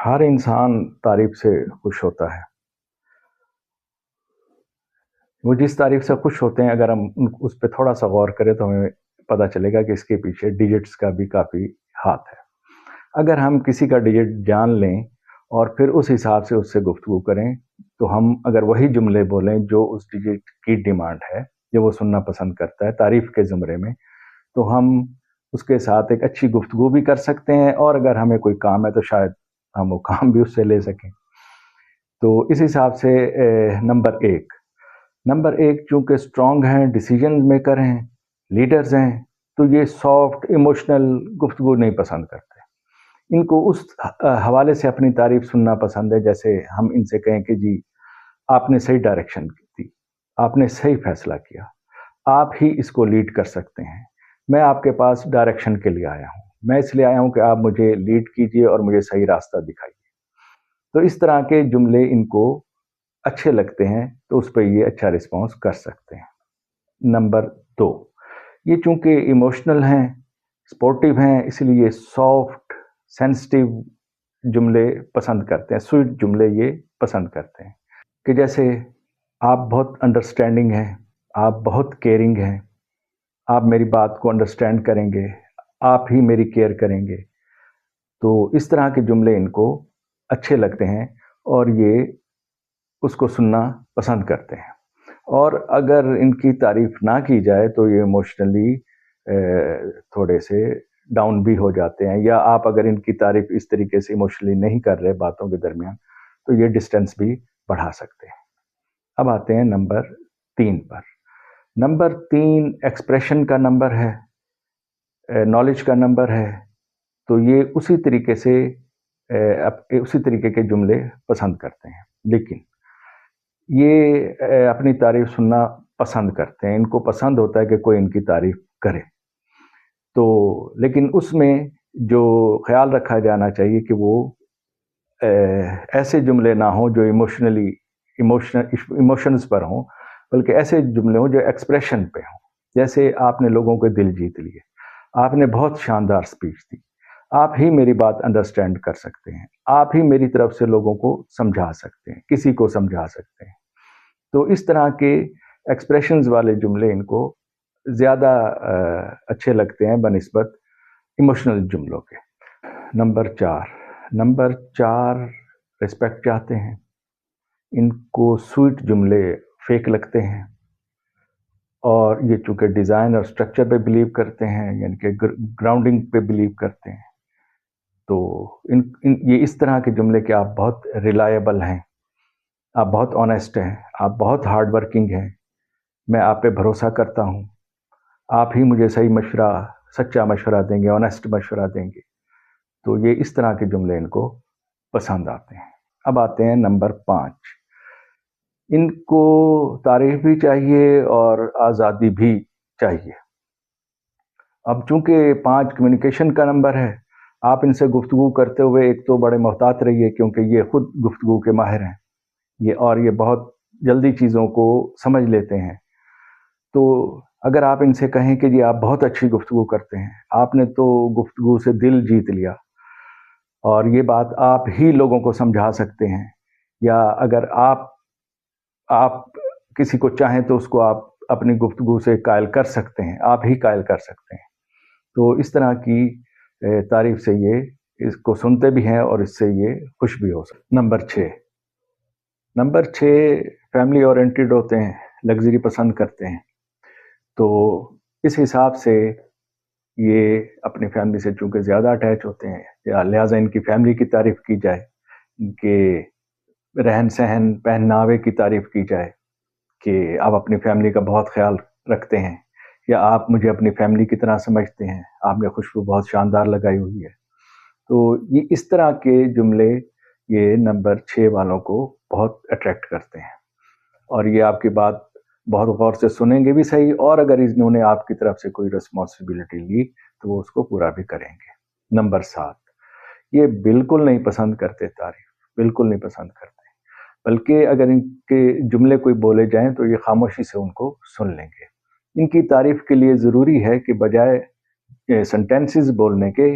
ہر انسان تعریف سے خوش ہوتا ہے. وہ جس تعریف سے خوش ہوتے ہیں اگر ہم اس پہ تھوڑا سا غور کریں تو ہمیں پتہ چلے گا کہ اس کے پیچھے ڈیجٹس کا بھی کافی ہاتھ ہے. اگر ہم کسی کا ڈیجٹ جان لیں اور پھر اس حساب سے اس سے گفتگو کریں تو ہم اگر وہی جملے بولیں جو اس ڈیجٹ کی ڈیمانڈ ہے، جو وہ سننا پسند کرتا ہے تعریف کے زمرے میں، تو ہم اس کے ساتھ ایک اچھی گفتگو بھی کر سکتے ہیں، اور اگر ہمیں کوئی کام ہے تو شاید ہم وہ کام بھی اس سے لے سکیں. تو اس حساب سے نمبر ایک چونکہ اسٹرانگ ہیں، ڈیسیجن میکر ہیں، لیڈرز ہیں، تو یہ سافٹ ایموشنل گفتگو نہیں پسند کرتے. ان کو اس حوالے سے اپنی تعریف سننا پسند ہے جیسے ہم ان سے کہیں کہ جی آپ نے صحیح ڈائریکشن دی، آپ نے صحیح فیصلہ کیا، آپ ہی اس کو لیڈ کر سکتے ہیں، میں آپ کے پاس ڈائریکشن کے لیے آیا ہوں، میں اس لیے آیا ہوں کہ آپ مجھے لیڈ کیجئے اور مجھے صحیح راستہ دکھائیے. تو اس طرح کے جملے ان کو اچھے لگتے ہیں تو اس پہ یہ اچھا رسپانس کر سکتے ہیں. نمبر 2، یہ چونکہ ایموشنل ہیں، سپورٹیو ہیں، اس لیے سافٹ سینسٹیو جملے پسند کرتے ہیں، سویٹ جملے یہ پسند کرتے ہیں کہ جیسے آپ بہت انڈرسٹینڈنگ ہیں، آپ بہت کیئرنگ ہیں، آپ میری بات کو انڈرسٹینڈ کریں گے، آپ ہی میری کیئر کریں گے. تو اس طرح کے جملے ان کو اچھے لگتے ہیں اور یہ اس کو سننا پسند کرتے ہیں. اور اگر ان کی تعریف نہ کی جائے تو یہ ایموشنلی تھوڑے سے ڈاؤن بھی ہو جاتے ہیں، یا آپ اگر ان کی تعریف اس طریقے سے ایموشنلی نہیں کر رہے باتوں کے درمیان تو یہ ڈسٹینس بھی بڑھا سکتے ہیں. اب آتے ہیں نمبر 3 پر. نمبر 3 ایکسپریشن کا نمبر ہے، نالج کا نمبر ہے. تو یہ اسی طریقے کے جملے پسند کرتے ہیں، لیکن یہ اپنی تعریف سننا پسند کرتے ہیں، ان کو پسند ہوتا ہے کہ کوئی ان کی تعریف کرے. تو لیکن اس میں جو خیال رکھا جانا چاہیے کہ وہ ایسے جملے نہ ہوں جو ایموشنز پر ہوں، بلکہ ایسے جملے ہوں جو ایکسپریشن پہ ہوں. جیسے آپ نے لوگوں کے دل جیت لیے، آپ نے بہت شاندار سپیچ دی، آپ ہی میری بات انڈرسٹینڈ کر سکتے ہیں، آپ ہی میری طرف سے لوگوں کو سمجھا سکتے ہیں، کسی کو سمجھا سکتے ہیں. تو اس طرح کے ایکسپریشنز والے جملے ان کو زیادہ اچھے لگتے ہیں بنسبت ایموشنل جملوں کے. نمبر 4 رسپیکٹ چاہتے ہیں. ان کو سویٹ جملے فیک لگتے ہیں، اور یہ چونکہ ڈیزائن اور اسٹرکچر پہ بلیو کرتے ہیں، یعنی کہ گراؤنڈنگ پہ بلیو کرتے ہیں. تو یہ اس طرح کے جملے کہ آپ بہت ریلائبل ہیں، آپ بہت آنیسٹ ہیں، آپ بہت ہارڈ ورکنگ ہیں، میں آپ پہ بھروسہ کرتا ہوں، آپ ہی مجھے صحیح مشورہ، سچا مشورہ دیں گے، آنیسٹ مشورہ دیں گے. تو یہ اس طرح کے جملے ان کو پسند آتے ہیں. اب آتے ہیں نمبر 5. ان کو تعریف بھی چاہیے اور آزادی بھی چاہیے. اب چونکہ 5 کمیونیکیشن کا نمبر ہے، آپ ان سے گفتگو کرتے ہوئے ایک تو بڑے محتاط رہیے کیونکہ یہ خود گفتگو کے ماہر ہیں، یہ بہت جلدی چیزوں کو سمجھ لیتے ہیں. تو اگر آپ ان سے کہیں کہ جی آپ بہت اچھی گفتگو کرتے ہیں، آپ نے تو گفتگو سے دل جیت لیا اور یہ بات آپ ہی لوگوں کو سمجھا سکتے ہیں، یا اگر آپ کسی کو چاہیں تو اس کو آپ اپنی گفتگو سے قائل کر سکتے ہیں، آپ ہی قائل کر سکتے ہیں. تو اس طرح کی تعریف سے یہ اس کو سنتے بھی ہیں اور اس سے یہ خوش بھی ہو سکتے. نمبر 6 فیملی اورینٹڈ ہوتے ہیں، لگژری پسند کرتے ہیں. تو اس حساب سے یہ اپنی فیملی سے چونکہ زیادہ اٹیچ ہوتے ہیں، لہٰذا ان کی فیملی کی تعریف کی جائے، ان کے رہن سہن پہناوے کی تعریف کی جائے کہ آپ اپنی فیملی کا بہت خیال رکھتے ہیں، یا آپ مجھے اپنی فیملی کی طرح سمجھتے ہیں، آپ نے خوشبو بہت شاندار لگائی ہوئی ہے. تو یہ اس طرح کے جملے یہ نمبر 6 والوں کو بہت اٹریکٹ کرتے ہیں، اور یہ آپ کی بات بہت غور سے سنیں گے بھی صحیح، اور اگر انہوں نے آپ کی طرف سے کوئی رسپانسبلٹی لی تو وہ اس کو پورا بھی کریں گے. نمبر 7 یہ بالکل نہیں پسند کرتے تعریف، بالکل نہیں پسند کرتے، بلکہ اگر ان کے جملے کوئی بولے جائیں تو یہ خاموشی سے ان کو سن لیں گے. ان کی تعریف کے لیے ضروری ہے کہ بجائے سنٹینسز بولنے کے